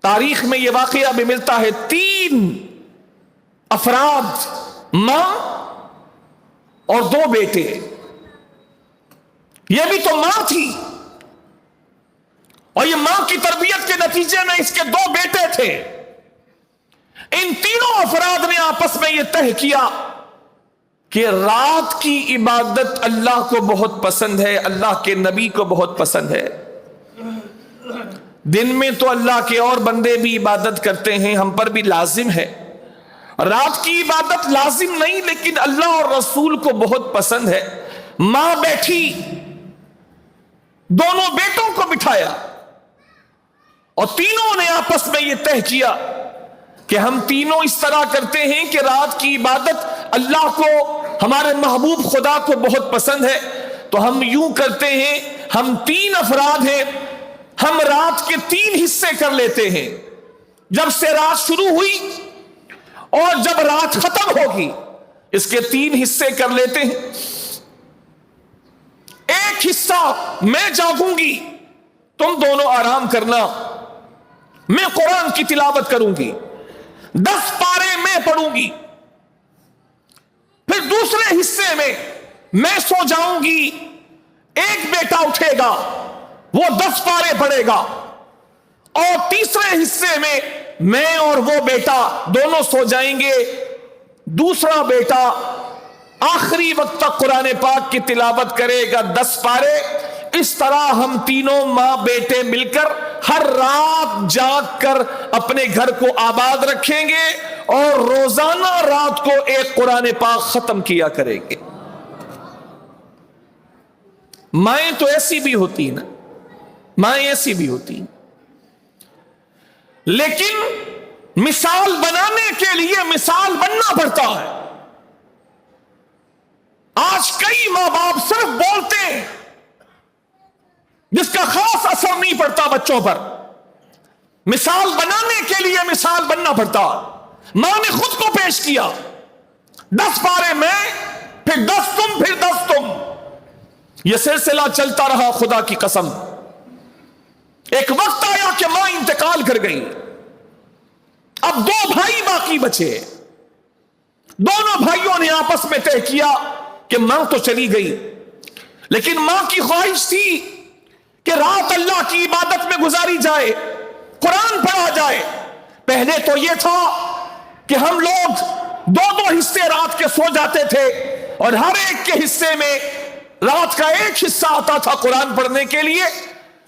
تاریخ میں یہ واقعہ بھی ملتا ہے، 3 افراد، ماں اور 2 بیٹے. یہ بھی تو ماں تھی، اور یہ ماں کی تربیت کے نتیجے میں اس کے 2 بیٹے تھے. ان تینوں افراد نے آپس میں یہ طے کیا کہ رات کی عبادت اللہ کو بہت پسند ہے، اللہ کے نبی کو بہت پسند ہے. دن میں تو اللہ کے اور بندے بھی عبادت کرتے ہیں، ہم پر بھی لازم ہے. رات کی عبادت لازم نہیں، لیکن اللہ اور رسول کو بہت پسند ہے. ماں بیٹھی، دونوں بیٹوں کو بٹھایا، اور تینوں نے آپس میں یہ طے کیا کہ ہم تینوں اس طرح کرتے ہیں کہ رات کی عبادت اللہ کو، ہمارے محبوب خدا کو بہت پسند ہے. تو ہم یوں کرتے ہیں، ہم 3 افراد ہیں، ہم رات کے 3 حصے کر لیتے ہیں. جب سے رات شروع ہوئی اور جب رات ختم ہوگی، اس کے 3 حصے کر لیتے ہیں. ایک حصہ میں جاگوں گی، تم دونوں آرام کرنا، میں قرآن کی تلاوت کروں گی، 10 پارے میں پڑھوں گی. پھر دوسرے حصے میں سو جاؤں گی، ایک بیٹا اٹھے گا، وہ 10 پارے پڑھے گا. اور تیسرے حصے میں اور وہ بیٹا دونوں سو جائیں گے، دوسرا بیٹا آخری وقت تک قرآن پاک کی تلاوت کرے گا 10 پارے. اس طرح ہم تینوں ماں بیٹے مل کر ہر رات جاگ کر اپنے گھر کو آباد رکھیں گے، اور روزانہ رات کو ایک قرآن پاک ختم کیا کریں گے. مائیں تو ایسی بھی ہوتی نا، مائیں ایسی بھی ہوتی، لیکن مثال بنانے کے لیے مثال بننا پڑتا ہے. آج کئی ماں باپ صرف بولتے ہیں، جس کا خاص اثر نہیں پڑتا بچوں پر. مثال بنانے کے لیے مثال بننا پڑتا. ماں نے خود کو پیش کیا، 10 پارے میں، پھر 10 تم، پھر 10 تم. یہ سلسلہ چلتا رہا. خدا کی قسم ایک وقت آیا کہ ماں انتقال کر گئی. اب 2 بھائی باقی بچے. دونوں بھائیوں نے آپس میں طے کیا کہ ماں تو چلی گئی، لیکن ماں کی خواہش تھی کہ رات اللہ کی عبادت میں گزاری جائے، قرآن پڑھا جائے. پہلے تو یہ تھا کہ ہم لوگ 2 حصے رات کے سو جاتے تھے، اور ہر ایک کے حصے میں رات کا ایک حصہ آتا تھا قرآن پڑھنے کے لیے.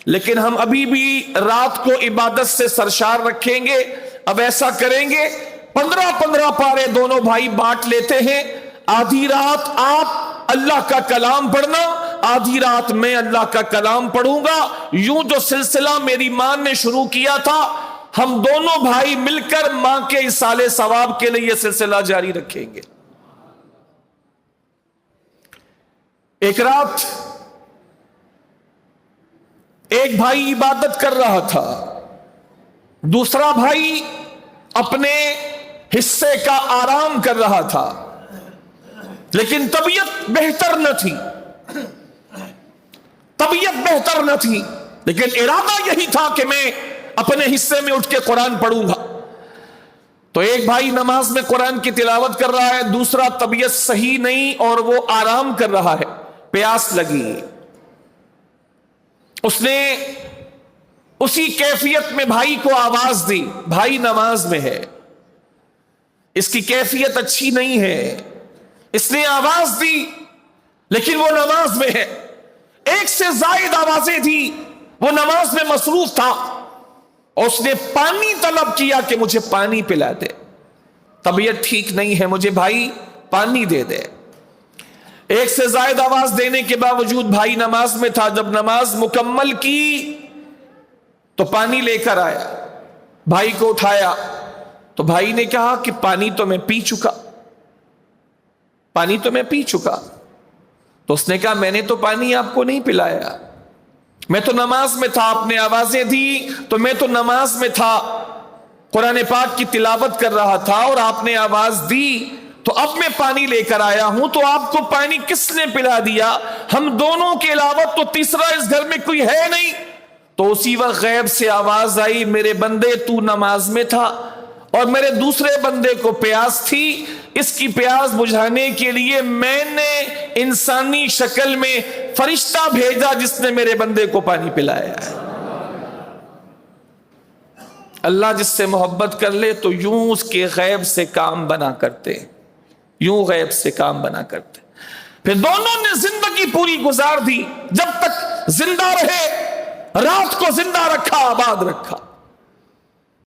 لیکن ہم ابھی بھی رات کو عبادت سے سرشار رکھیں گے. اب ایسا کریں گے، 15 پارے دونوں بھائی بانٹ لیتے ہیں. آدھی رات آپ اللہ کا کلام پڑھنا، آدھی رات میں اللہ کا کلام پڑھوں گا. یوں جو سلسلہ میری ماں نے شروع کیا تھا، ہم دونوں بھائی مل کر ماں کے ایصال ثواب کے لیے یہ سلسلہ جاری رکھیں گے. ایک رات ایک بھائی عبادت کر رہا تھا، دوسرا بھائی اپنے حصے کا آرام کر رہا تھا، لیکن طبیعت بہتر نہ تھی. طبیعت بہتر نہ تھی، لیکن ارادہ یہی تھا کہ میں اپنے حصے میں اٹھ کے قرآن پڑھوں گا. تو ایک بھائی نماز میں قرآن کی تلاوت کر رہا ہے، دوسرا طبیعت صحیح نہیں اور وہ آرام کر رہا ہے. پیاس لگی، اس نے اسی کیفیت میں بھائی کو آواز دی. بھائی نماز میں ہے، اس کی کیفیت اچھی نہیں ہے، اس نے آواز دی، لیکن وہ نماز میں ہے. ایک سے زائد آوازیں دی، وہ نماز میں مصروف تھا، اور اس نے پانی طلب کیا کہ مجھے پانی پلا دے، طبیعت ٹھیک نہیں ہے، مجھے بھائی پانی دے دے. ایک سے زائد آواز دینے کے باوجود بھائی نماز میں تھا. جب نماز مکمل کی تو پانی لے کر آیا، بھائی کو اٹھایا، تو بھائی نے کہا کہ پانی تو میں پی چکا، پانی تو میں پی چکا. تو اس نے کہا میں نے تو پانی آپ کو نہیں پلایا، میں تو نماز میں تھا. آپ نے آوازیں دی تو میں تو نماز میں تھا، قرآن پاک کی تلاوت کر رہا تھا، اور آپ نے آواز دی تو اب میں پانی لے کر آیا ہوں. تو آپ کو پانی کس نے پلا دیا؟ ہم دونوں کے علاوہ تو تیسرا اس گھر میں کوئی ہے نہیں. تو اسی وقت غیب سے آواز آئی میرے بندے تو نماز میں تھا اور میرے دوسرے بندے کو پیاس تھی، اس کی پیاس بجھانے کے لیے میں نے انسانی شکل میں فرشتہ بھیجا جس نے میرے بندے کو پانی پلایا ہے۔ اللہ جس سے محبت کر لے تو یوں اس کے غیب سے کام بنا کرتے، یوں غیب سے کام بنا کرتے۔ پھر دونوں نے زندگی پوری گزار دی، جب تک زندہ رہے رات کو زندہ رکھا، آباد رکھا۔